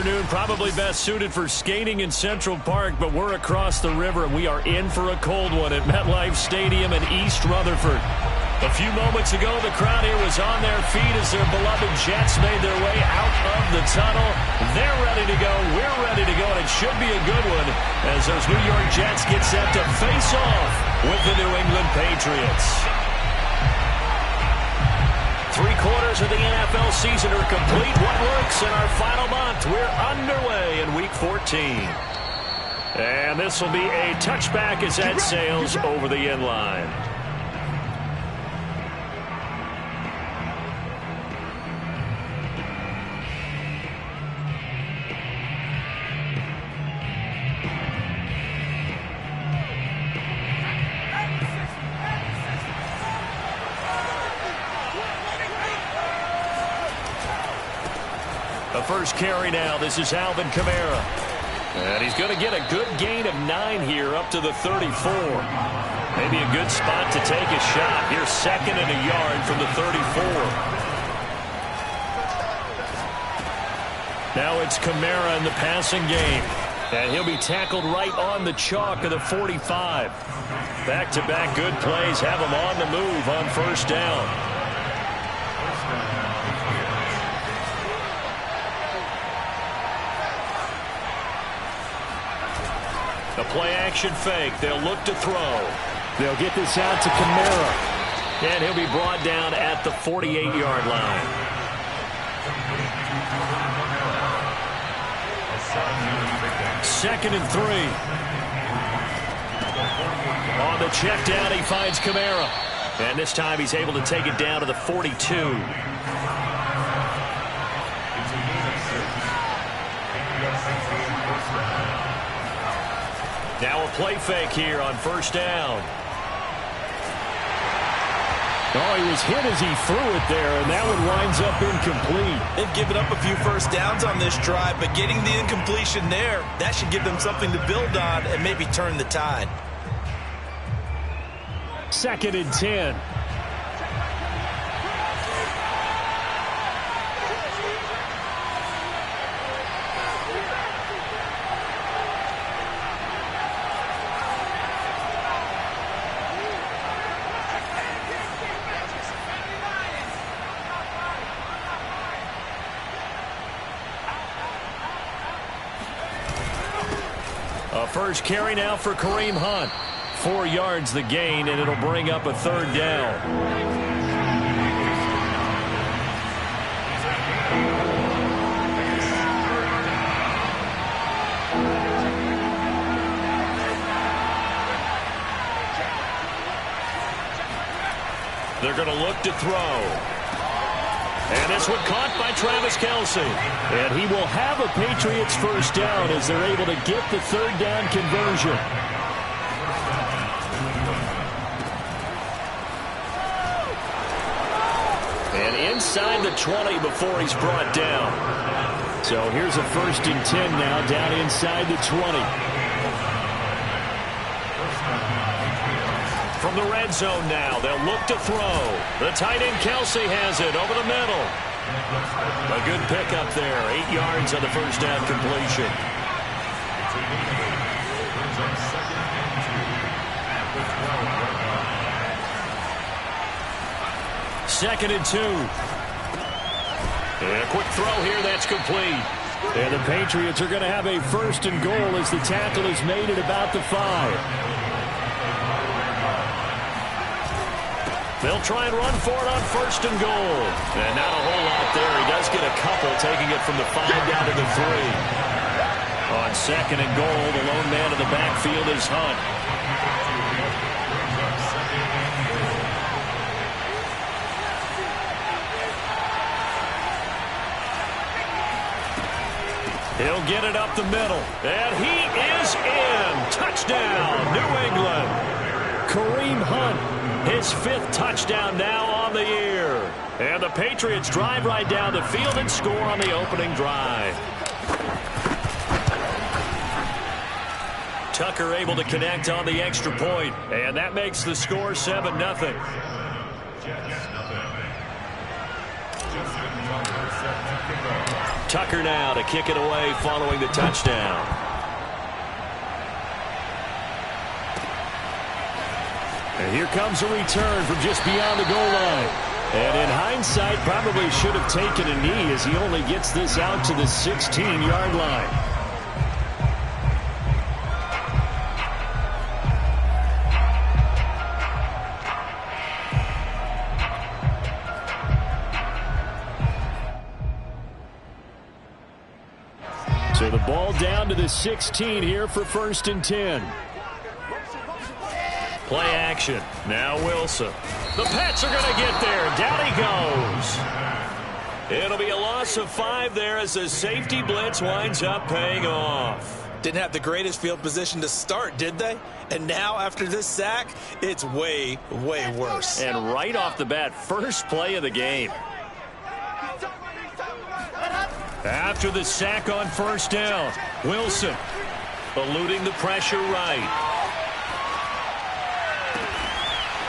afternoon, probably best suited for skating in Central Park, but we're across the river, and we are in for a cold one at MetLife Stadium in East Rutherford. A few moments ago, the crowd here was on their feet as their beloved Jets made their way out of the tunnel. They're ready to go. We're ready to go, and it should be a good one as those New York Jets get set to face off with the New England Patriots. 3/4 of the NFL season are complete. What works in our final month? We're underway in Week 14. And this will be a touchback as that sails over the end line. The first carry now. This is Alvin Kamara. And he's going to get a good gain of 9 here up to the 34. Maybe a good spot to take a shot. Here's 2nd and a yard from the 34. Now it's Kamara in the passing game. And he'll be tackled right on the chalk of the 45. Back-to-back good plays have him on the move on first down. The play-action fake. They'll look to throw. They'll get this out to Kamara. And he'll be brought down at the 48-yard line. Second and 3. On the check down, he finds Kamara. And this time he's able to take it down to the 42. Now a play fake here on first down. Oh, he was hit as he threw it there, and that one winds up incomplete. They've given up a few first downs on this drive, but getting the incompletion there, that should give them something to build on and maybe turn the tide. 2nd and 10. First carry now for Kareem Hunt. 4 yards the gain, and it'll bring up a 3rd down. They're going to look to throw. And this one caught by Travis Kelce. And he will have a Patriots first down as they're able to get the 3rd down conversion. And inside the 20 before he's brought down. So here's a 1st and 10 now down inside the 20. From the red zone now, they'll look to throw. The tight end Kelce has it over the middle. A good pickup there. 8 yards on the first down completion. Second and 2. And a quick throw here, that's complete. And the Patriots are going to have a 1st and goal as the tackle is made at about the 5. They'll try and run for it on 1st and goal. And not a whole lot there. He does get a couple, taking it from the 5 down to the 3. On 2nd and goal, the lone man in the backfield is Hunt. He'll get it up the middle. And he is in. Touchdown, New England. Kareem Hunt. His 5th touchdown now on the year. And the Patriots drive right down the field and score on the opening drive. Tucker able to connect on the extra point. And that makes the score 7-0. Tucker now to kick it away following the touchdown. And here comes a return from just beyond the goal line. And in hindsight, probably should have taken a knee as he only gets this out to the 16-yard line. So the ball down to the 16 here for 1st and 10. Play action. Now Wilson. The Pats are going to get there. Down he goes. It'll be a loss of 5 there as the safety blitz winds up paying off. Didn't have the greatest field position to start, did they? And now after this sack, it's way, way worse. And right off the bat, first play of the game. After the sack on 1st down, Wilson eluding the pressure right.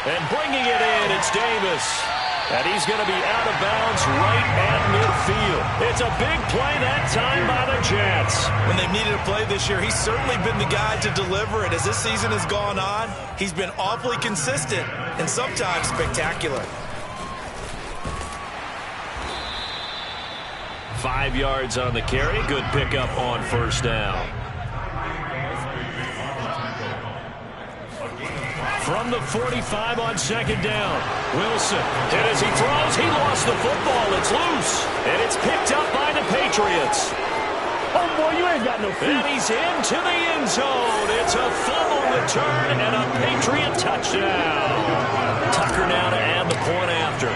And bringing it in, it's Davis. And he's going to be out of bounds right at midfield. It's a big play that time by the Jets. When they've needed a play this year, he's certainly been the guy to deliver it. As this season has gone on, he's been awfully consistent and sometimes spectacular. 5 yards on the carry. Good pickup on 1st down. From the 45 on 2nd down. Wilson. And as he throws, he lost the football. It's loose. And it's picked up by the Patriots. Oh, boy, you ain't got no feet. And he's into the end zone. It's a fumble return and a Patriot touchdown. Tucker now to add the point after.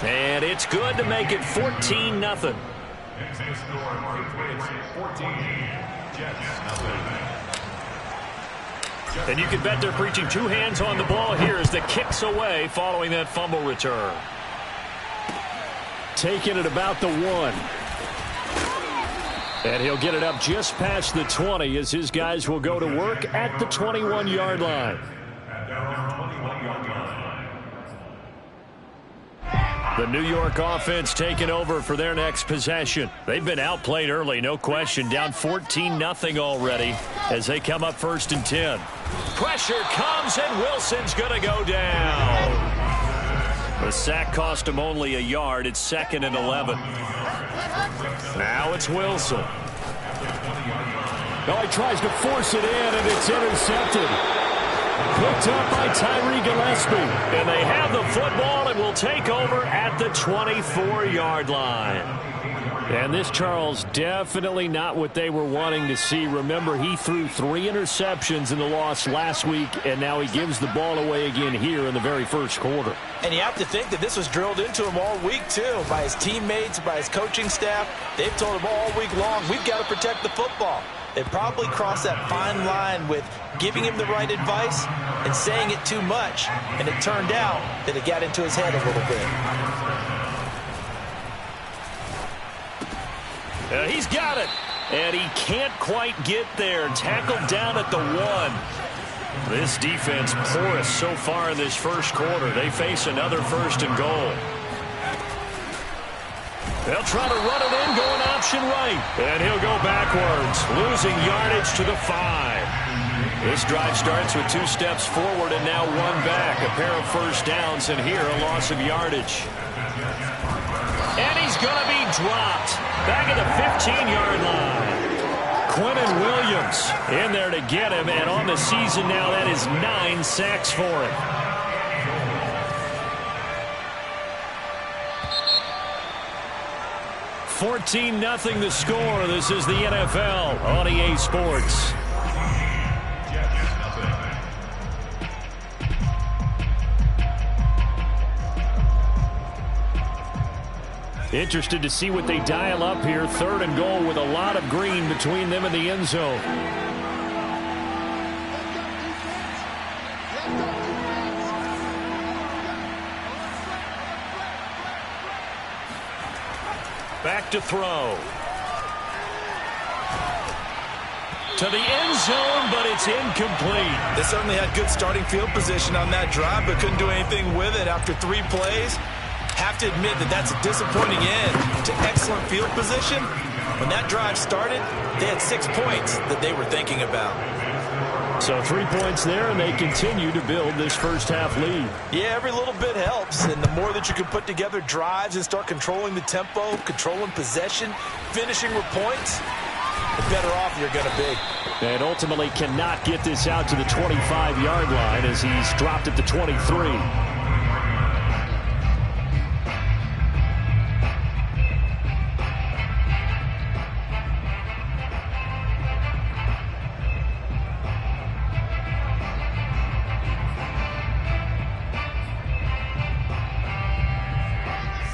And it's good to make it 14-0. And you can bet they're preaching 2 hands on the ball here as the kick's away following that fumble return. Taking it about the 1. And he'll get it up just past the 20 as his guys will go to work at the 21-yard line. The New York offense taking over for their next possession. They've been outplayed early, no question. Down 14-0 already as they come up 1st and 10. Pressure comes, and Wilson's going to go down. The sack cost him only a yard. It's 2nd and 11. Now it's Wilson. Oh, he tries to force it in, and it's intercepted. Picked up by Tyree Gillespie. And they have the football and will take over at the 24-yard line. And this, Charles, definitely not what they were wanting to see. Remember, he threw 3 interceptions in the loss last week, and now he gives the ball away again here in the very first quarter. And you have to think that this was drilled into him all week, too, by his teammates, by his coaching staff. They've told him all week long, we've got to protect the football. They probably crossed that fine line with giving him the right advice and saying it too much. And it turned out that it got into his head a little bit. He's got it. And he can't quite get there. Tackled down at the 1. This defense porous so far in this first quarter. They face another 1st and goal. They'll try to run it in, going option right. And he'll go backwards, losing yardage to the 5. This drive starts with 2 steps forward and now 1 back. A pair of 1st downs, and here a loss of yardage. And he's going to be dropped. Back at the 15-yard line. Quentin Williams in there to get him, and on the season now, that is 9 sacks for him. $14-0 the score. This is the NFL on EA Sports. Interested to see what they dial up here. 3rd and goal with a lot of green between them and the end zone. Back to throw. To the end zone, but it's incomplete. They certainly had good starting field position on that drive, but couldn't do anything with it after 3 plays. Have to admit that that's a disappointing end to excellent field position. When that drive started, they had 6 points that they were thinking about. So 3 points there, and they continue to build this first half lead. Yeah, every little bit helps, and the more that you can put together drives and start controlling the tempo, controlling possession, finishing with points, the better off you're going to be. And ultimately cannot get this out to the 25-yard line as he's dropped it to 23.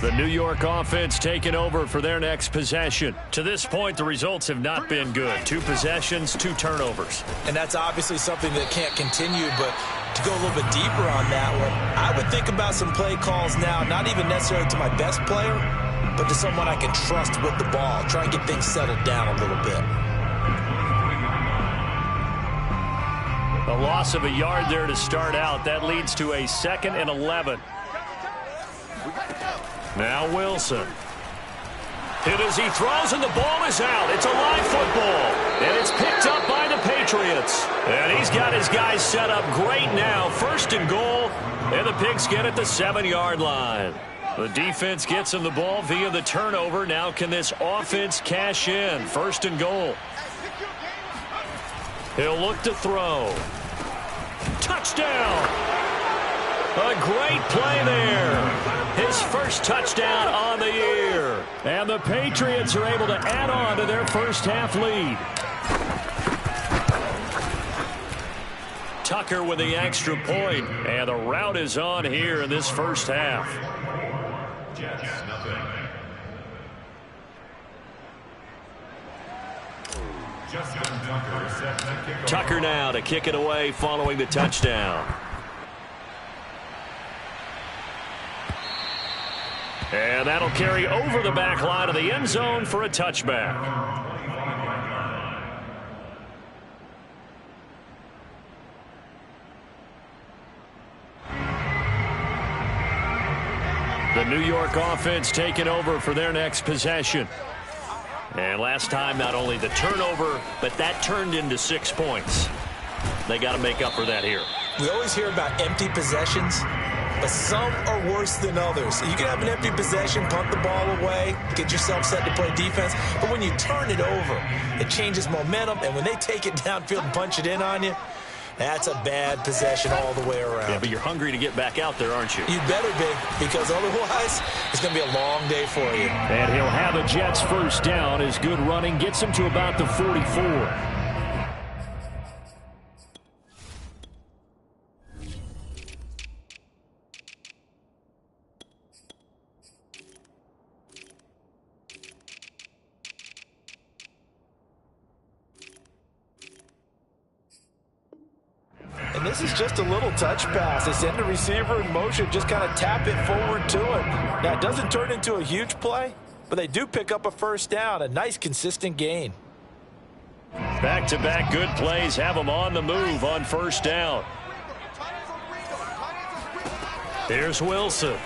The New York offense taking over for their next possession. To this point, the results have not been good. 2 possessions, 2 turnovers. And that's obviously something that can't continue, but to go a little bit deeper on that one, I would think about some play calls now, not even necessarily to my best player, but to someone I can trust with the ball. Try and get things settled down a little bit. A loss of a yard there to start out. That leads to a 2nd and 11. Now Wilson. Hit as he throws, and the ball is out. It's a live football, and it's picked up by the Patriots. And he's got his guys set up great now. 1st and goal, and the Pigskin at the 7-yard line. The defense gets him the ball via the turnover. Now can this offense cash in? 1st and goal. He'll look to throw. Touchdown! A great play there. His first touchdown on the year. And the Patriots are able to add on to their first half lead. Tucker with the extra point. And the route is on here in this first half. Tucker now to kick it away following the touchdown. And that'll carry over the back line of the end zone for a touchback. The New York offense taking over for their next possession. And last time, not only the turnover, but that turned into 6 points. They got to make up for that here. We always hear about empty possessions, but some are worse than others. You can have an empty possession, punt the ball away, get yourself set to play defense, but when you turn it over, it changes momentum, and when they take it downfield and punch it in on you, that's a bad possession all the way around. Yeah, but you're hungry to get back out there, aren't you? You better be, because otherwise it's going to be a long day for you. And he'll have a Jets first down. His good running gets him to about the 44. And this is just a little touch pass. They send the receiver in motion, just kind of tap it forward to him. Now, it doesn't turn into a huge play, but they do pick up a first down, a nice, consistent gain. Back-to-back good plays have them on the move on first down. Here's Wilson.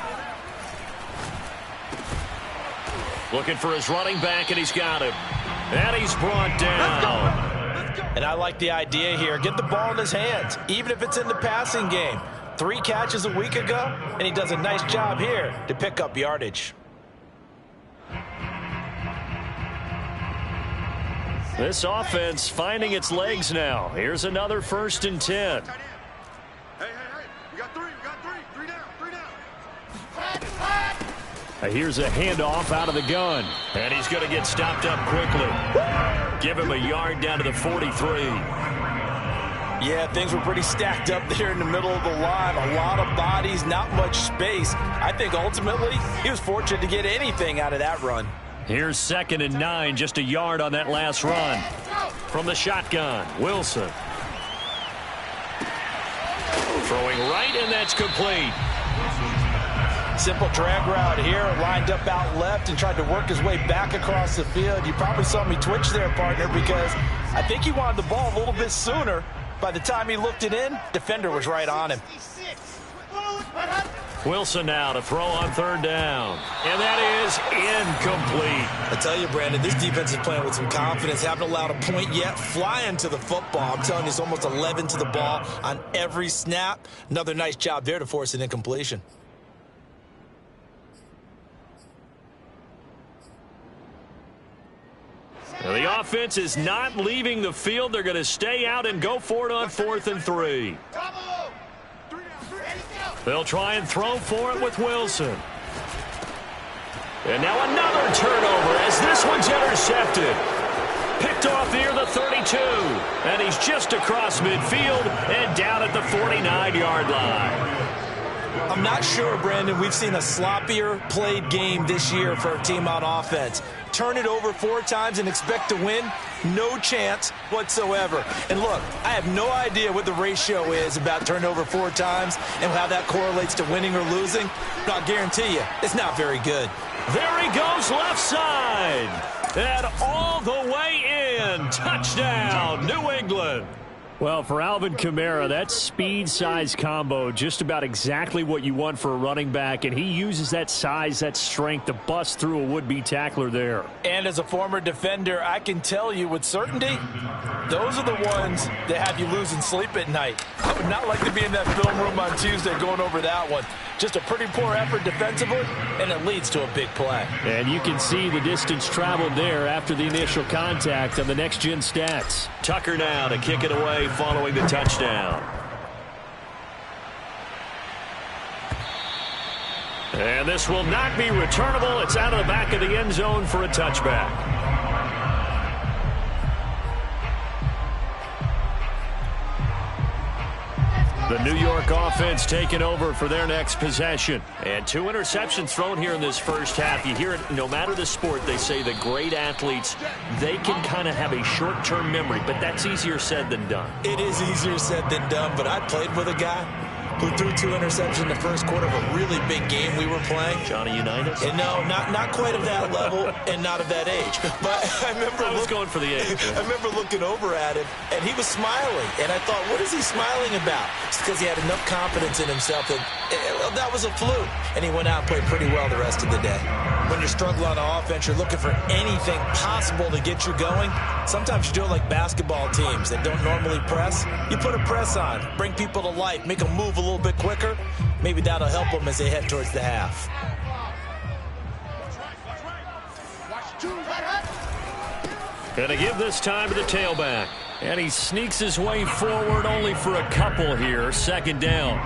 Looking for his running back, and he's got him. And he's brought down. And I like the idea here. Get the ball in his hands, even if it's in the passing game. 3 catches a week ago, and he does a nice job here to pick up yardage. This offense finding its legs now. Here's another 1st and 10. Hey, we got 3, three down. Here's a handoff out of the gun. And he's going to get stopped up quickly. Give him a yard down to the 43. Yeah, things were pretty stacked up there in the middle of the line. A lot of bodies, not much space. I think ultimately he was fortunate to get anything out of that run. Here's 2nd and 9, just a yard on that last run. From the shotgun, Wilson. Throwing right, and that's complete. Simple drag route here, lined up out left and tried to work his way back across the field. You probably saw me twitch there, partner, because I think he wanted the ball a little bit sooner. By the time he looked it in, defender was right on him. Wilson now to throw on third down. And that is incomplete. I tell you, Brandon, this defense is playing with some confidence. Haven't allowed a point yet. Flying to the football. I'm telling you, it's almost 11 to the ball on every snap. Another nice job there to force an incompletion. Now the offense is not leaving the field. They're going to stay out and go for it on 4th and 3. They'll try and throw for it with Wilson. And now another turnover as this one's intercepted. Picked off near the 32. And he's just across midfield and down at the 49-yard line. I'm not sure, Brandon, we've seen a sloppier played game this year for a team on offense. Turn it over 4 times and expect to win? No chance whatsoever. And look, I have no idea what the ratio is about turning over 4 times and how that correlates to winning or losing. But I'll guarantee you, it's not very good. There he goes left side. And all the way in. Touchdown, New England. Well, for Alvin Kamara, that speed-size combo, just about exactly what you want for a running back, and he uses that size, that strength to bust through a would-be tackler there. And as a former defender, I can tell you with certainty, those are the ones that have you losing sleep at night. I would not like to be in that film room on Tuesday going over that one. Just a pretty poor effort defensively, and it leads to a big play. And you can see the distance traveled there after the initial contact on the next-gen stats. Tucker now to kick it away following the touchdown. And this will not be returnable. It's out of the back of the end zone for a touchback. The New York offense taking over for their next possession. And 2 interceptions thrown here in this first half. You hear it, no matter the sport, they say the great athletes, they can kind of have a short-term memory, but that's easier said than done. It is easier said than done, but I played with a guy who threw 2 interceptions in the first quarter of a really big game we were playing. Johnny Unitas? And no, not quite of that level and not of that age. But I was going for the age. I remember looking over at him, and he was smiling. And I thought, what is he smiling about? It's because he had enough confidence in himself that was a fluke. And he went out and played pretty well the rest of the day. When you're struggling on offense, you're looking for anything possible to get you going. Sometimes you do it like basketball teams that don't normally press. You put a press on, bring people to life, make them move a little bit quicker. Maybe that'll help them as they head towards the half. Going to give this time to the tailback. And he sneaks his way forward only for a couple here. 2nd down.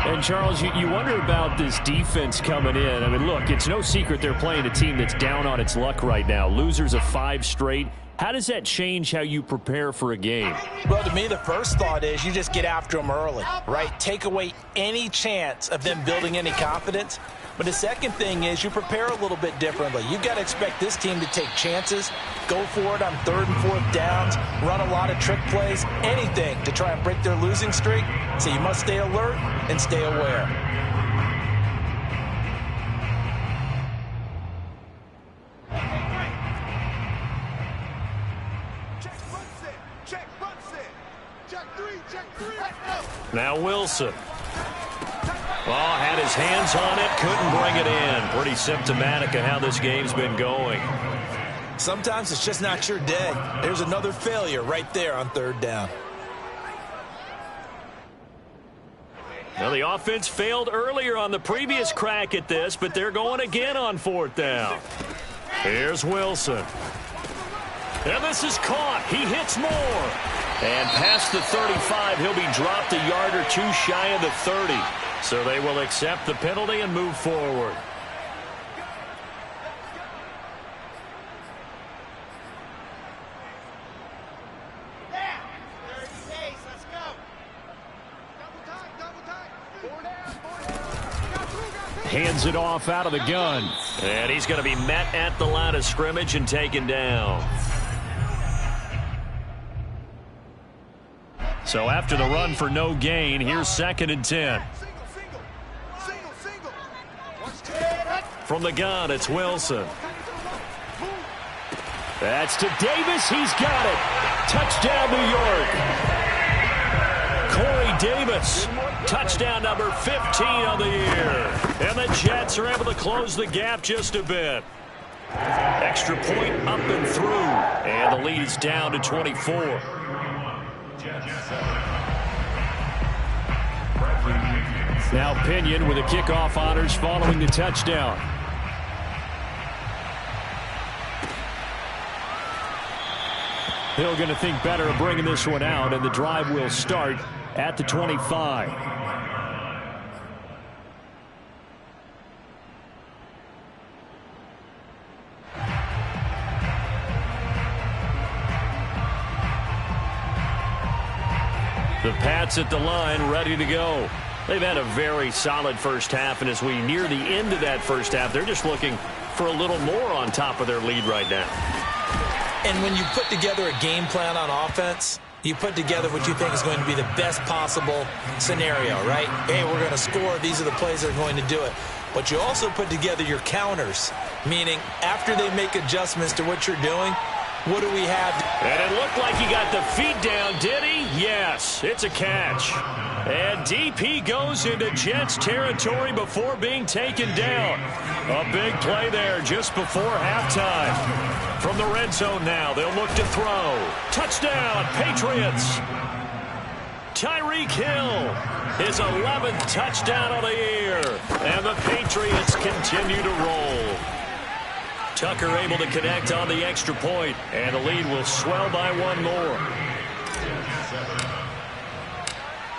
And, Charles, you wonder about this defense coming in. I mean, look, it's no secret they're playing a team that's down on its luck right now. Losers of 5 straight. How does that change how you prepare for a game? Well, to me, the first thought is you just get after them early, right? Take away any chance of them building any confidence. But the second thing is you prepare a little bit differently. You've got to expect this team to take chances, go for it on 3rd and 4th downs, run a lot of trick plays, anything to try and break their losing streak. So you must stay alert and stay aware. Now Wilson. Oh, had his hands on it, couldn't bring it in. Pretty symptomatic of how this game's been going. Sometimes it's just not your day. There's another failure right there on 3rd down. Now the offense failed earlier on the previous crack at this, but they're going again on 4th down. Here's Wilson. And this is caught. He hits more. And past the 35, he'll be dropped a yard or 2 shy of the 30. So they will accept the penalty and move forward. Hands it off out of the gun. And he's going to be met at the line of scrimmage and taken down. So after the run for no gain, here's 2nd and 10. From the gun, it's Wilson. That's to Davis. He's got it. Touchdown, New York. Corey Davis Touchdown number 15 on the year. And the Jets are able to close the gap just a bit. Extra point up and through. And the lead is down to 24. Now Pinion with the kickoff honors following the touchdown. Hill going to think better of bringing this one out, and the drive will start at the 25. The Pats at the line, ready to go. They've had a very solid first half, and as we near the end of that first half, they're just looking for a little more on top of their lead right now. And when you put together a game plan on offense, you put together what you think is going to be the best possible scenario, right? Hey, we're going to score. These are the plays that are going to do it. But you also put together your counters, meaning after they make adjustments to what you're doing, what do we have? And it looked like he got the feet down, did he? Yes, it's a catch. And DP goes into Jets territory before being taken down. A big play there just before halftime. From the red zone now, they'll look to throw. Touchdown, Patriots. Tyreek Hill, his 11th touchdown of the year. And the Patriots continue to roll. Tucker able to connect on the extra point, and the lead will swell by one more.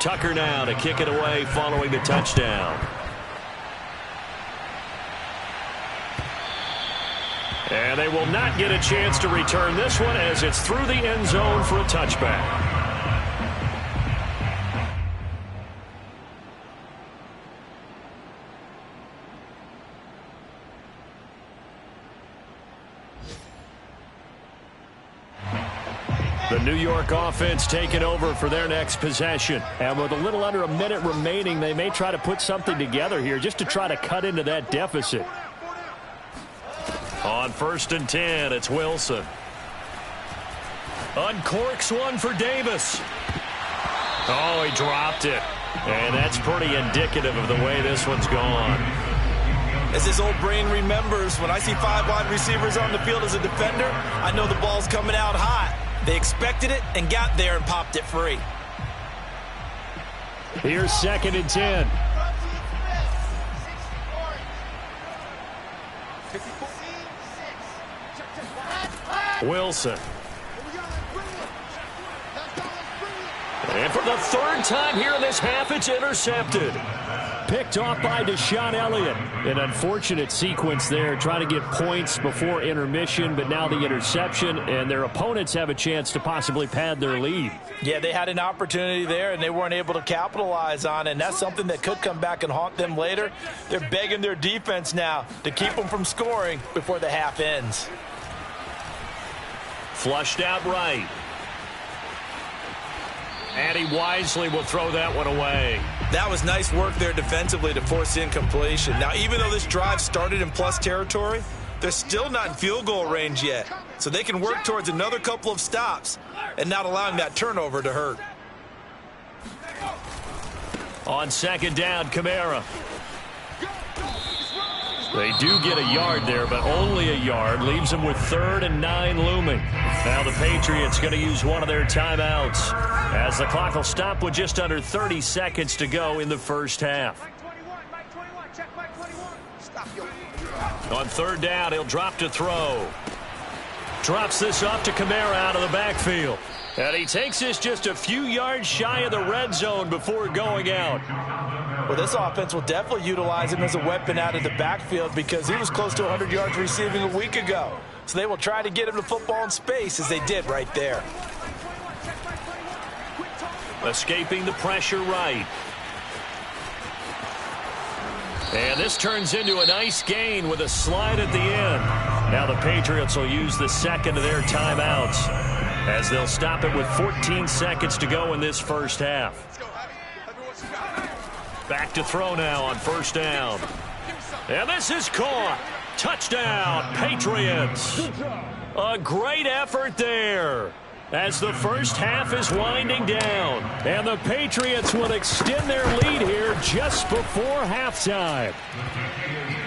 Tucker now to kick it away following the touchdown. And they will not get a chance to return this one as it's through the end zone for a touchback. The New York offense taking over for their next possession. And with a little under a minute remaining, they may try to put something together here just to try to cut into that deficit. On 1st and 10, it's Wilson. Uncorks one for Davis. Oh, he dropped it. And that's pretty indicative of the way this one's gone. As his old brain remembers, when I see 5 wide receivers on the field as a defender, I know the ball's coming out hot. They expected it and got there and popped it free. Here's 2nd and 10. Wilson. And for the 3rd time here in this half, it's intercepted. Picked off by Deshaun Elliott. An unfortunate sequence there, trying to get points before intermission, but now the interception, and their opponents have a chance to possibly pad their lead. Yeah, they had an opportunity there, and they weren't able to capitalize on it, and that's something that could come back and haunt them later. They're begging their defense now to keep them from scoring before the half ends. Flushed out right. And he wisely will throw that one away. That was nice work there defensively to force incompletion. Now, even though this drive started in plus territory, they're still not in field goal range yet. So they can work towards another couple of stops and not allowing that turnover to hurt. On 2nd down, Kamara. They do get a yard there, but only a yard. Leaves them with 3rd and 9 looming. Now the Patriots going to use one of their timeouts as the clock will stop with just under 30 seconds to go in the first half. On 3rd down, he'll drop to throw. Drops this off to Kamara out of the backfield. And he takes this just a few yards shy of the red zone before going out. Well, this offense will definitely utilize him as a weapon out of the backfield because he was close to 100 yards receiving a week ago. So they will try to get him the football in space as they did right there. Escaping the pressure right. And this turns into a nice gain with a slide at the end. Now the Patriots will use the 2nd of their timeouts as they'll stop it with 14 seconds to go in this first half. Back to throw now on 1st down. And this is caught. Touchdown, Patriots. A great effort there. as the first half is winding down. And the Patriots will extend their lead here just before halftime.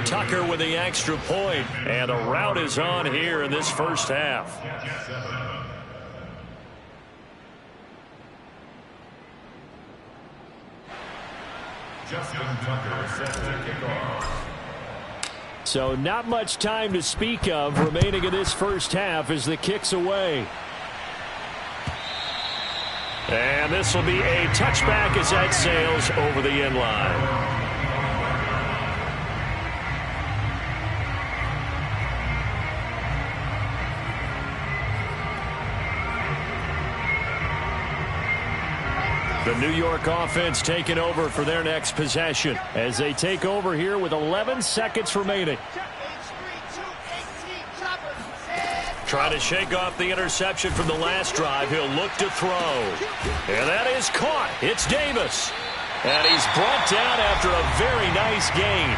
Tucker with the extra point, and a rout is on here in this first half. So not much time to speak of remaining in this first half as the kick's away. And this will be a touchback as that sails over the end line. The New York offense taking over for their next possession as they take over here with 11 seconds remaining. Trying to shake off the interception from the last drive. He'll look to throw. And that is caught. It's Davis. And he's brought down after a very nice gain.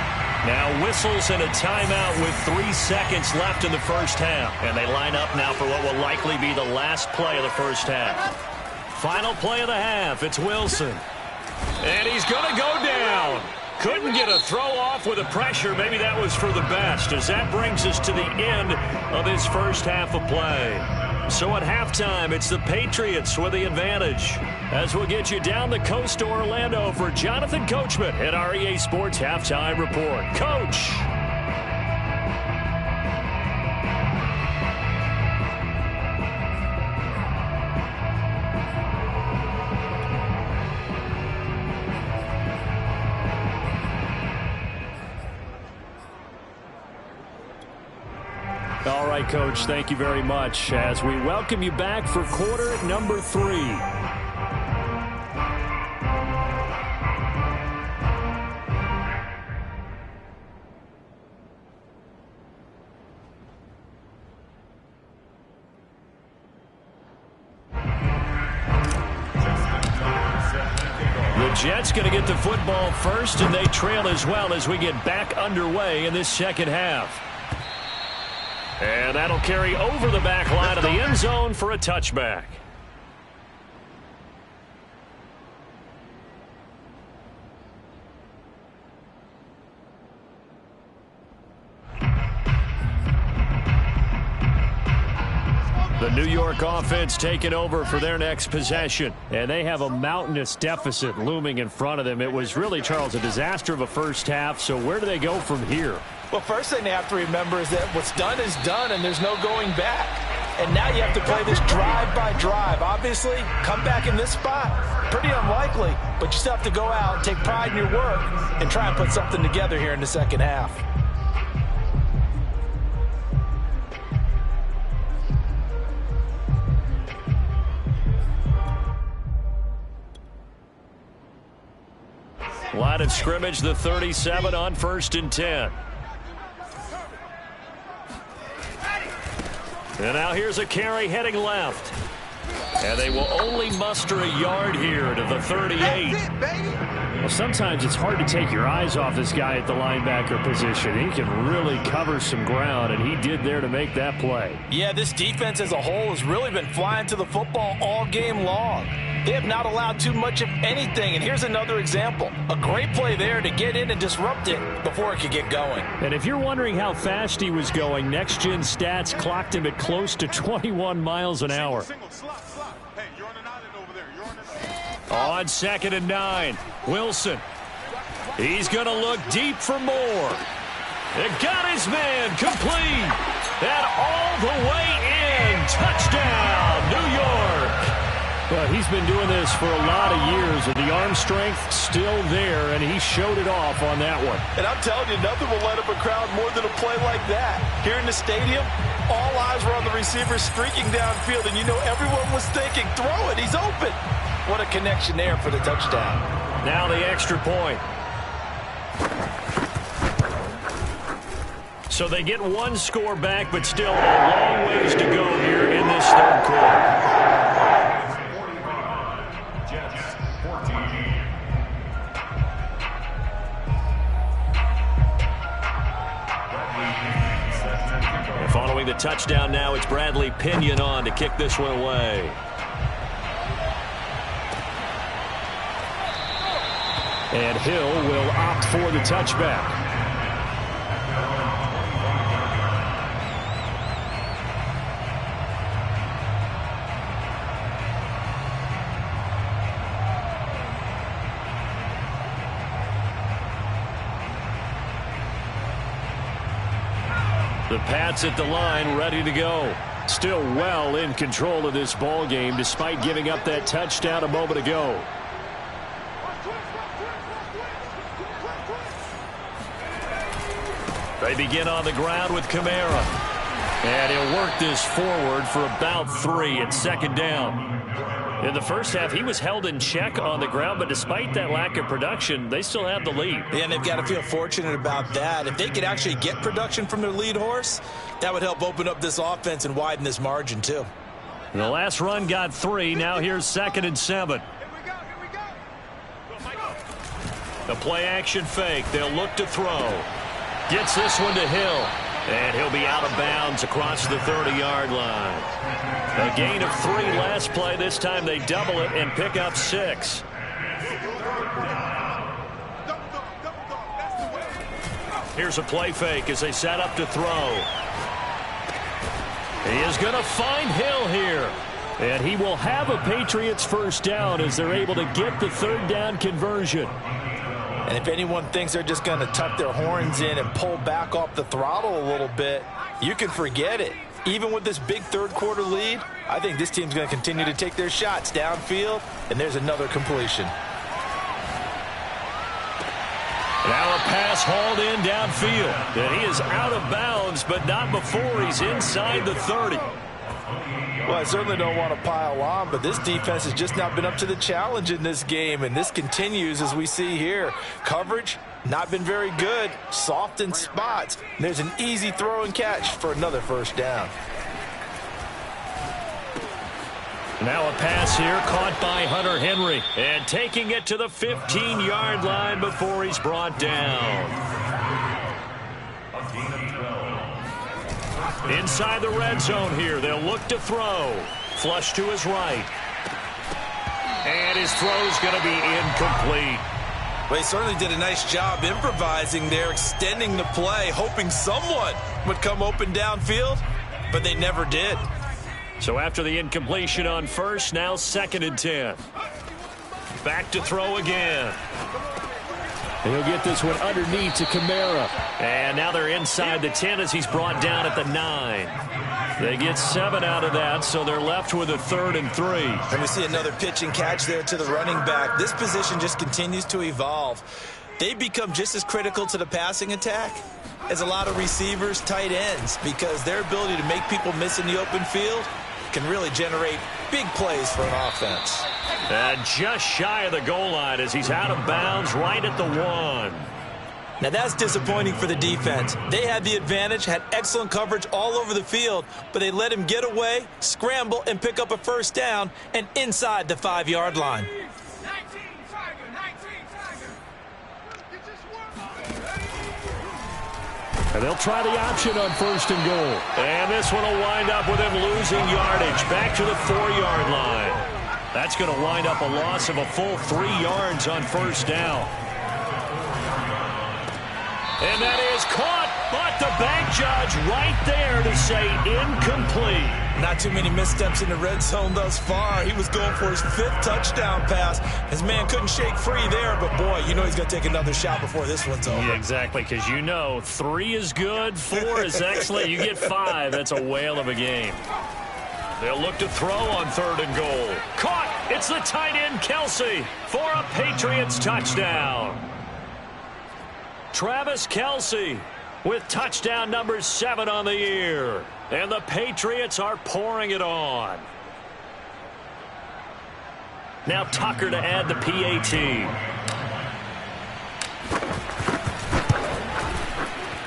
Now whistles and a timeout with 3 seconds left in the first half. And they line up now for what will likely be the last play of the first half. Final play of the half. It's Wilson. And he's going to go down. Couldn't get a throw off with the pressure. Maybe that was for the best, as that brings us to the end of this first half of play. So at halftime, it's the Patriots with the advantage. As we'll get you down the coast to Orlando for Jonathan Coachman at our EA Sports Halftime Report. Coach. All right, Coach, thank you very much as we welcome you back for quarter number 3. The Jets going to get the football first, and they trail as well as we get back underway in this second half. And that'll carry over the back line of the end zone for a touchback. The New York offense taking over for their next possession. And they have a mountainous deficit looming in front of them. It was really, Charles, a disaster of a first half. So where do they go from here? Well, first thing they have to remember is that what's done is done, and there's no going back. And now you have to play this drive by drive. Obviously, come back in this spot, pretty unlikely, but you still have to go out and take pride in your work and try and put something together here in the second half. Line of scrimmage, the 37 on 1st and 10. And now here's a carry heading left. And they will only muster a yard here to the 38. Well, sometimes it's hard to take your eyes off this guy at the linebacker position. He can really cover some ground, and he did there to make that play. Yeah, this defense as a whole has really been flying to the football all game long. They have not allowed too much of anything, and here's another example. A great play there to get in and disrupt it before it could get going. And if you're wondering how fast he was going, Next Gen Stats clocked him at close to 21 miles an hour. Hey, you're on an island over there. You're on an island. On 2nd and 9, Wilson. He's going to look deep for more. It got his man complete. And all the way in. Touchdown, New York. Well, he's been doing this for a lot of years, and the arm strength still there, and he showed it off on that one. And I'm telling you, nothing will light up a crowd more than a play like that. Here in the stadium, all eyes were on the receiver streaking downfield, and you know everyone was thinking, throw it, he's open. What a connection there for the touchdown. Now the extra point. So they get one score back, but still a long ways to go here in this third quarter. Following the touchdown down now. It's Bradley Pinion on to kick this one away. And Hill will opt for the touchback. The Pats at the line, ready to go. Still well in control of this ball game, despite giving up that touchdown a moment ago. They begin on the ground with Kamara. And he'll work this forward for about 3 at second down. In the first half, he was held in check on the ground, but despite that lack of production, they still have the lead. Yeah, and they've got to feel fortunate about that. If they could actually get production from their lead horse, that would help open up this offense and widen this margin, too. The last run got 3. Now here's 2nd and 7. The play-action fake. They'll look to throw. Gets this one to Hill. And he'll be out of bounds across the 30-yard line. A gain of 3 last play. This time they double it and pick up 6. Here's a play fake as they set up to throw. He is going to find Hill here. And he will have a Patriots first down as they're able to get the 3rd down conversion. And if anyone thinks they're just going to tuck their horns in and pull back off the throttle a little bit, you can forget it. Even with this big third-quarter lead, I think this team's going to continue to take their shots downfield, and there's another completion. Now a pass hauled in downfield. And he is out of bounds, but not before he's inside the 30. Well, I certainly don't want to pile on, but this defense has just not been up to the challenge in this game, and this continues as we see here. Coverage, not been very good, soft in spots. There's an easy throw and catch for another first down. Now a pass here caught by Hunter Henry, and taking it to the 15-yard line before he's brought down. Inside the red zone here, they'll look to throw. Flush to his right. And his throw's going to be incomplete. Well, he certainly did a nice job improvising there, extending the play, hoping someone would come open downfield, but they never did. So after the incompletion on first, now 2nd and 10. Back to throw again. And he'll get this one underneath to Kamara. And now they're inside the 10 as he's brought down at the 9. They get 7 out of that, so they're left with a 3rd and 3. And we see another pitch and catch there to the running back. This position just continues to evolve. They've become just as critical to the passing attack as a lot of receivers, tight ends, because their ability to make people miss in the open field can really generate big plays for an offense. And just shy of the goal line as he's out of bounds right at the 1. Now that's disappointing for the defense. They had the advantage, had excellent coverage all over the field, but they let him get away, scramble, and pick up a first down and inside the 5-yard line. And they'll try the option on 1st and goal. And this one will wind up with him losing yardage back to the 4-yard line. That's going to wind up a loss of a full 3 yards on first down. And that is caught, but the bank judge right there to say incomplete. Not too many missteps in the red zone thus far. He was going for his 5th touchdown pass. His man couldn't shake free there, but boy, you know he's going to take another shot before this one's over. Yeah, exactly, because you know 3 is good, 4 is excellent. You get 5, that's a whale of a game. They'll look to throw on 3rd and goal. Caught! It's the tight end, Kelsey, for a Patriots touchdown. Travis Kelsey with touchdown number 7 on the year. And the Patriots are pouring it on. Now Tucker to add the PAT.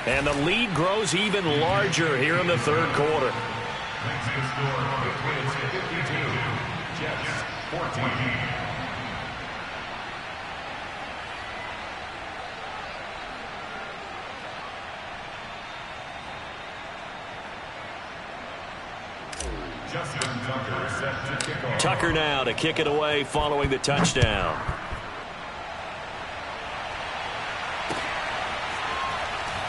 And the lead grows even larger here in the 3rd quarter. Patriots 52, Jets 14. Tucker now to kick it away following the touchdown.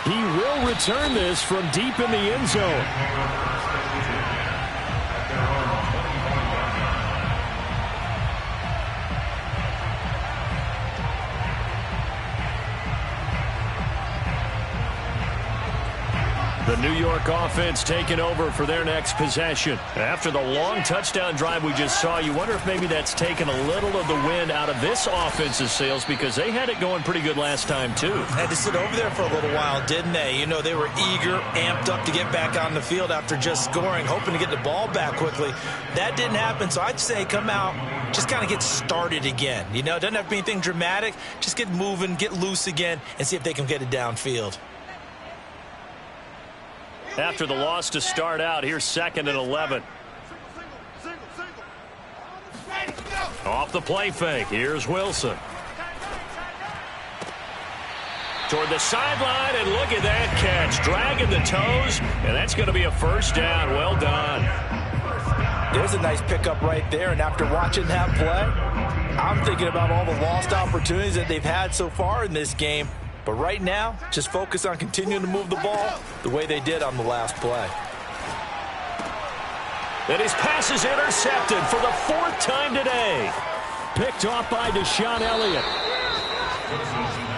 He will return this from deep in the end zone. The New York offense taking over for their next possession. After the long touchdown drive we just saw, you wonder if maybe that's taken a little of the wind out of this offense's sails, because they had it going pretty good last time too. Had to sit over there for a little while, didn't they? You know, they were eager, amped up to get back on the field after just scoring, hoping to get the ball back quickly. That didn't happen, so I'd say come out, just kind of get started again. You know, it doesn't have to be anything dramatic. Just get moving, get loose again, and see if they can get it downfield. After the loss to start out, here's 2nd and 11. Off the play fake, here's Wilson. Toward the sideline, and look at that catch. Dragging the toes, and that's going to be a first down. Well done. There's a nice pickup right there, and after watching that play, I'm thinking about all the lost opportunities that they've had so far in this game. But right now, just focus on continuing to move the ball the way they did on the last play. And his pass is intercepted for the 4th time today. Picked off by Deshaun Elliott.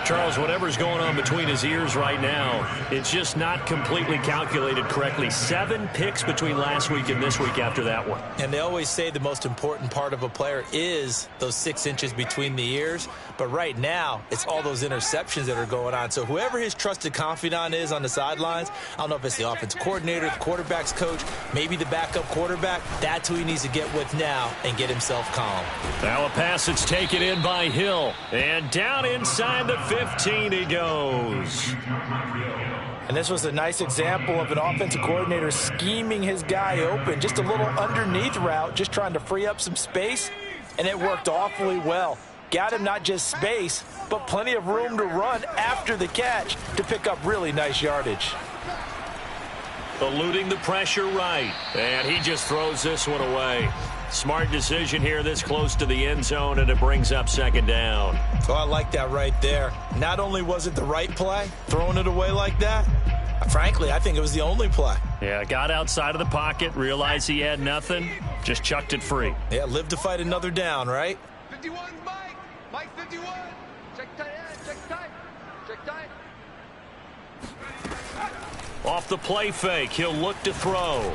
Charles, whatever's going on between his ears right now, it's just not completely calculated correctly. 7 picks between last week and this week after that one. And they always say the most important part of a player is those 6 inches between the ears. But right now, it's all those interceptions that are going on. So whoever his trusted confidant is on the sidelines, I don't know if it's the offense coordinator, the quarterback's coach, maybe the backup quarterback, that's who he needs to get with now and get himself calm. Now a pass that's taken in by Hill. And down inside the 15 he goes. And this was a nice example of an offensive coordinator scheming his guy open. Just a little underneath route, just trying to free up some space. And it worked awfully well. Got him not just space, but plenty of room to run after the catch to pick up really nice yardage. Eluding the pressure right. And he just throws this one away. Smart decision here this close to the end zone, and it brings up 2nd down. Oh, I like that right there. Not only was it the right play, throwing it away like that, frankly, I think it was the only play. Yeah, got outside of the pocket, realized he had nothing, just chucked it free. Yeah, live to fight another down, right? 51, Mike. Mike 51. Check tight end. Check tight. Check tight. Off the play fake, he'll look to throw.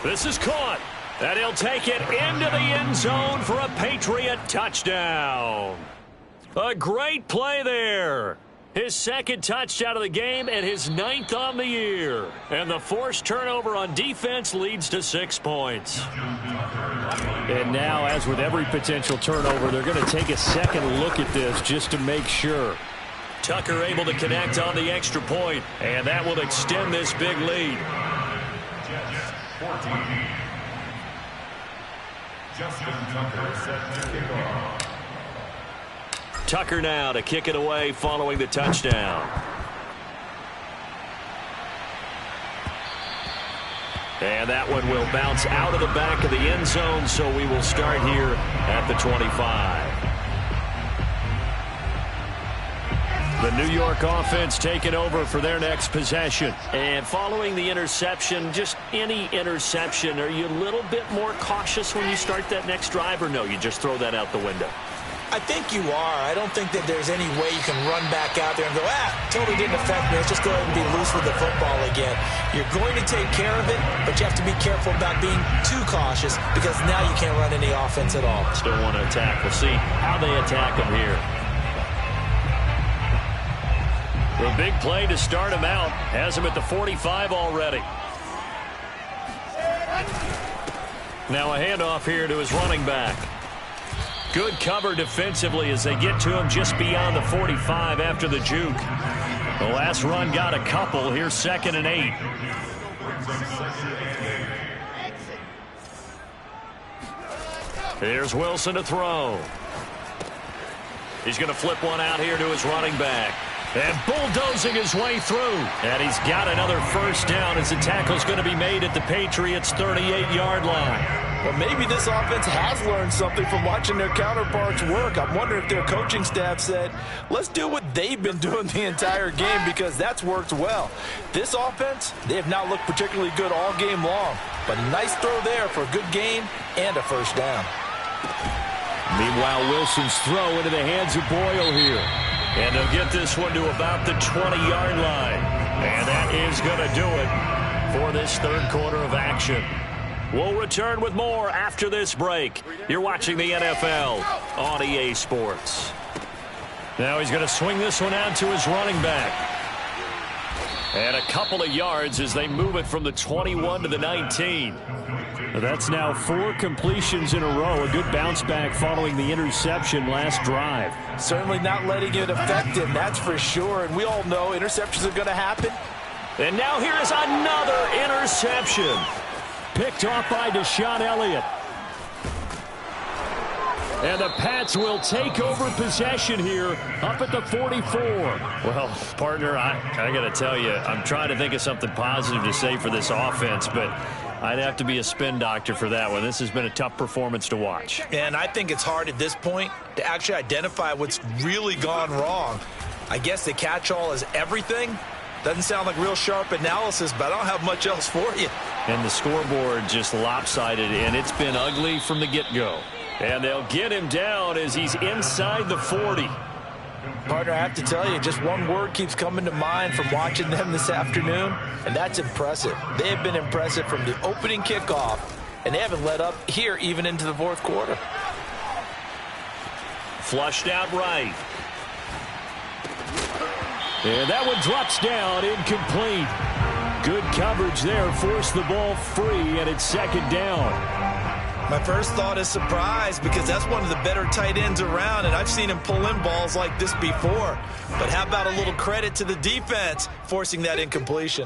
This is caught. And he'll take it into the end zone for a Patriot touchdown. A great play there. His 2nd touchdown of the game and his 9th on the year. And the forced turnover on defense leads to 6 points. And now, as with every potential turnover, they're going to take a second look at this just to make sure. Tucker able to connect on the extra point, and that will extend this big lead. Tucker now to kick it away following the touchdown. And that one will bounce out of the back of the end zone, so we will start here at the 25. The New York offense taking over for their next possession. And following the interception, just any interception, are you a little bit more cautious when you start that next drive, or no, you just throw that out the window? I think you are. I don't think that there's any way you can run back out there and go, totally didn't affect me. Let's just go ahead and be loose with the football again. You're going to take care of it, but you have to be careful about being too cautious, because now you can't run any offense at all. Still want to attack. We'll see how they attack them here. The big play to start him out has him at the 45 already. Now a handoff here to his running back. Good cover defensively as they get to him just beyond the 45 after the juke. The last run got a couple. Here's 2nd and 8. Here's Wilson to throw. He's going to flip one out here to his running back. And bulldozing his way through. And he's got another first down as the tackle's going to be made at the Patriots' 38-yard line. Well, maybe this offense has learned something from watching their counterparts work. I'm wondering if their coaching staff said, let's do what they've been doing the entire game, because that's worked well. This offense, they have not looked particularly good all game long. But a nice throw there for a good gain and a first down. Meanwhile, Wilson's throw into the hands of Boyle here. And they'll get this one to about the 20-yard line. And that is going to do it for this third quarter of action. We'll return with more after this break. You're watching the NFL on EA Sports. Now he's going to swing this one out to his running back. And a couple of yards as they move it from the 21 to the 19. That's now 4 completions in a row. A good bounce back following the interception last drive. Certainly not letting it affect him, that's for sure. And we all know interceptions are going to happen. And now here is another interception. Picked off by Deshaun Elliott. And the Pats will take over possession here up at the 44. Well, partner, I got to tell you, I'm trying to think of something positive to say for this offense, but I'd have to be a spin doctor for that one. This has been a tough performance to watch. And I think it's hard at this point to actually identify what's really gone wrong. I guess the catch-all is everything. Doesn't sound like real sharp analysis, but I don't have much else for you. And the scoreboard just lopsided, and it's been ugly from the get-go. And they'll get him down as he's inside the 40. Partner, I have to tell you, just one word keeps coming to mind from watching them this afternoon, and that's impressive. They have been impressive from the opening kickoff, and they haven't let up here even into the fourth quarter. Flushed out right. And that one drops down, incomplete. Good coverage there, forced the ball free, and it's second down. My first thought is surprise, because that's one of the better tight ends around, and I've seen him pull in balls like this before. But how about a little credit to the defense forcing that incompletion?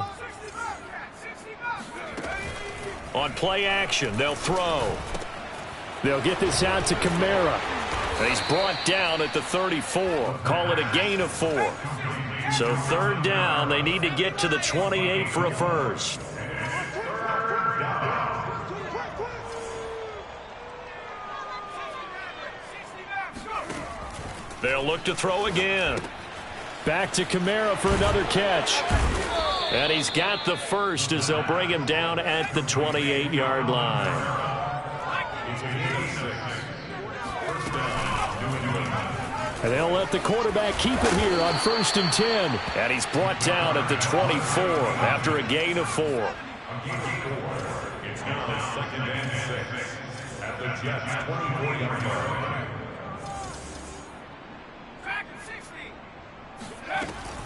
On play action, they'll throw. They'll get this out to Kamara. And he's brought down at the 34. Call it a gain of 4. So third down, they need to get to the 28 for a first. They'll look to throw again. Back to Kamara for another catch. And he's got the first as they'll bring him down at the 28-yard line. And they'll let the quarterback keep it here on 1st and 10. And he's brought down at the 24 after a gain of 4. It's now 2nd and 6 at the Jets' 24-yard line.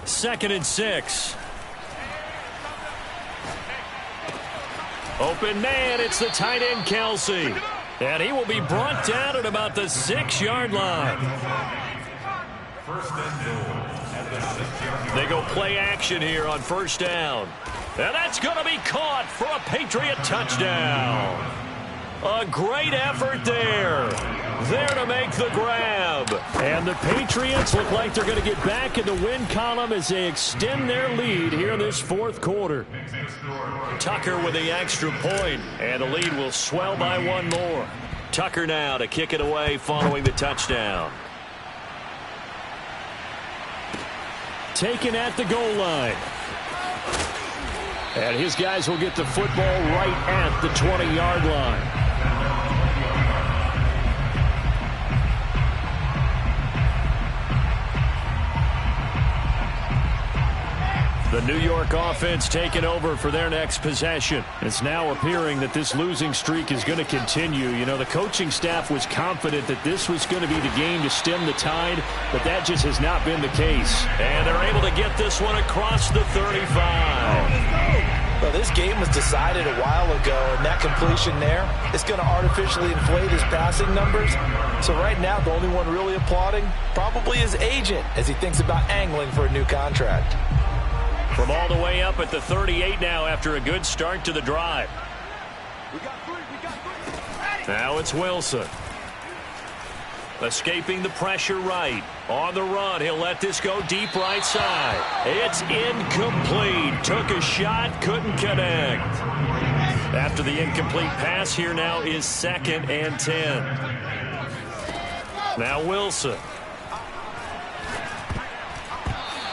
Second and 6. Open man, it's the tight end Kelsey. And he will be brought down at about the 6-yard line. They go play action here on first down. And that's going to be caught for a Patriot touchdown. A great effort there. There to make the grab. And the Patriots look like they're going to get back in the win column as they extend their lead here in this fourth quarter. Tucker with the extra point, and the lead will swell by 1 more. Tucker now to kick it away following the touchdown. Taken at the goal line. And his guys will get the football right at the 20-yard line. The New York offense taking over for their next possession. It's now appearing that this losing streak is going to continue. You know, the coaching staff was confident that this was going to be the game to stem the tide, but that just has not been the case. And they're able to get this one across the 35. Well, this game was decided a while ago, and that completion there is going to artificially inflate his passing numbers. So right now, the only one really applauding probably his agent as he thinks about angling for a new contract. From all the way up at the 38 now after a good start to the drive. We got three. Now it's Wilson. Escaping the pressure right. On the run, he'll let this go deep right side. It's incomplete. Took a shot, couldn't connect. After the incomplete pass, here now is 2nd and 10. Now Wilson.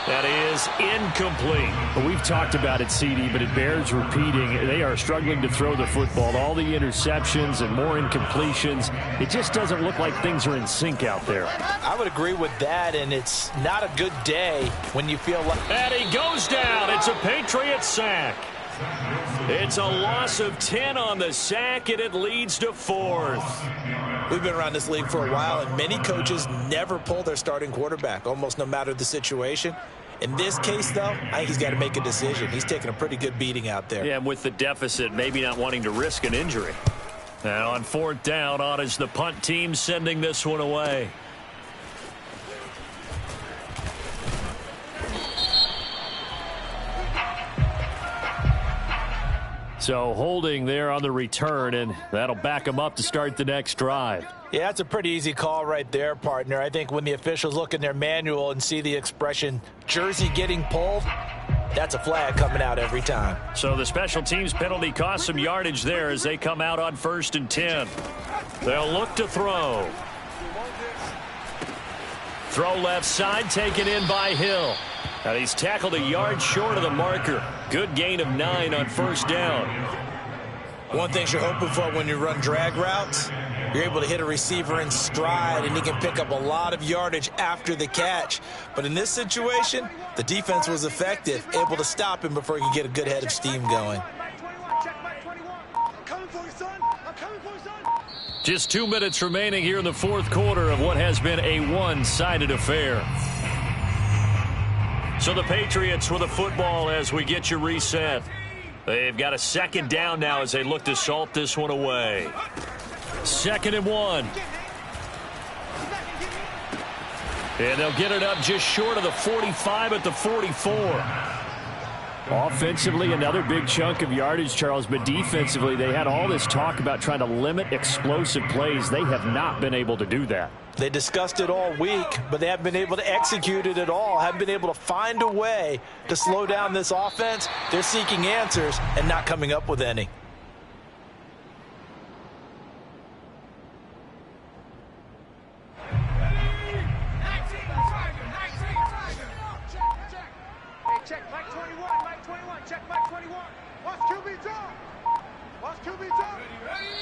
That is incomplete. Well, we've talked about it, CD, but it bears repeating. They are struggling to throw the football. All the interceptions and more incompletions. It just doesn't look like things are in sync out there. I would agree with that, and it's not a good day when you feel like... And he goes down. It's a Patriot sack. It's a loss of 10 on the sack, and it leads to 4th. We've been around this league for a while, and many coaches never pull their starting quarterback, almost no matter the situation. In this case, though, I think he's got to make a decision. He's taking a pretty good beating out there. Yeah, and with the deficit, maybe not wanting to risk an injury. Now on 4th down, on is the punt team sending this one away. So holding there on the return, and that'll back them up to start the next drive. Yeah, that's a pretty easy call right there, partner. I think when the officials look in their manual and see the expression jersey getting pulled, that's a flag coming out every time. So the special teams penalty cost some yardage there as they come out on 1st and 10. They'll look to throw. Throw left side, taken in by Hill. And he's tackled a yard short of the marker. Good gain of 9 on 1st down. One thing you're hoping for when you run drag routes, you're able to hit a receiver in stride, and he can pick up a lot of yardage after the catch. But in this situation, the defense was effective, able to stop him before he could get a good head of steam going. Just 2 minutes remaining here in the 4th quarter of what has been a one-sided affair. So the Patriots with the football as we get you reset. They've got a 2nd down now as they look to salt this one away. 2nd and 1. And they'll get it up just short of the 45 at the 44. Offensively, another big chunk of yardage, Charles, but defensively, they had all this talk about trying to limit explosive plays. They have not been able to do that. They discussed it all week, but they haven't been able to execute it at all, haven't been able to find a way to slow down this offense. They're seeking answers and not coming up with any. Check Mike 21, Mike 21, check Mike 21. Watch QB drop. Watch QB drop.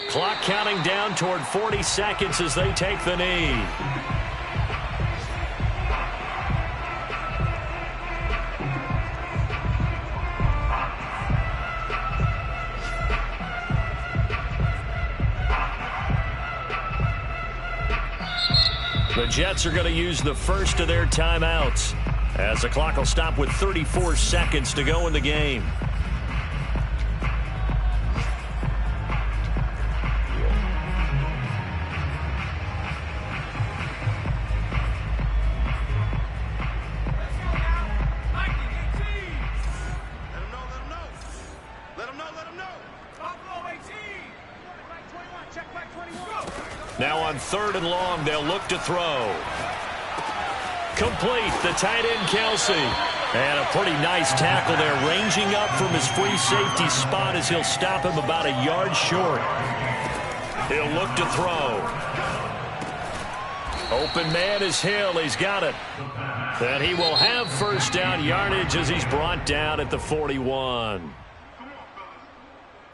Clock counting down toward 40 seconds as they take the knee. The Jets are going to use the first of their timeouts, as the clock will stop with 34 seconds to go in the game. Now on 3rd and long, they'll look to throw. Complete, the tight end, Kelsey. And a pretty nice tackle there, ranging up from his free safety spot as he'll stop him about a yard short. He'll look to throw. Open man is Hill. He's got it. And he will have 1st down yardage as he's brought down at the 41.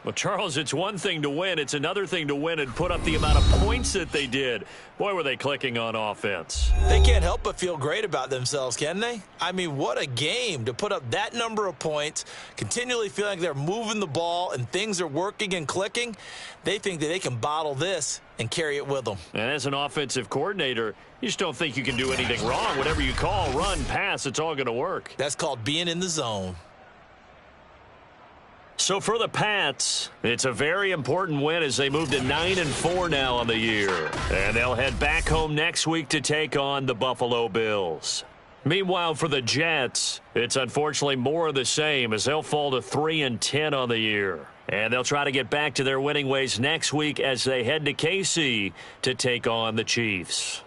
Well, Charles, it's one thing to win. It's another thing to win and put up the amount of points that they did. Boy, were they clicking on offense. They can't help but feel great about themselves, can they? I mean, what a game to put up that number of points, continually feeling like they're moving the ball and things are working and clicking. They think that they can bottle this and carry it with them. And as an offensive coordinator, you just don't think you can do anything wrong. Whatever you call, run, pass, it's all going to work. That's called being in the zone. So for the Pats, it's a very important win as they move to 9-4 now on the year. And they'll head back home next week to take on the Buffalo Bills. Meanwhile, for the Jets, it's unfortunately more of the same as they'll fall to 3-10 on the year. And they'll try to get back to their winning ways next week as they head to KC to take on the Chiefs.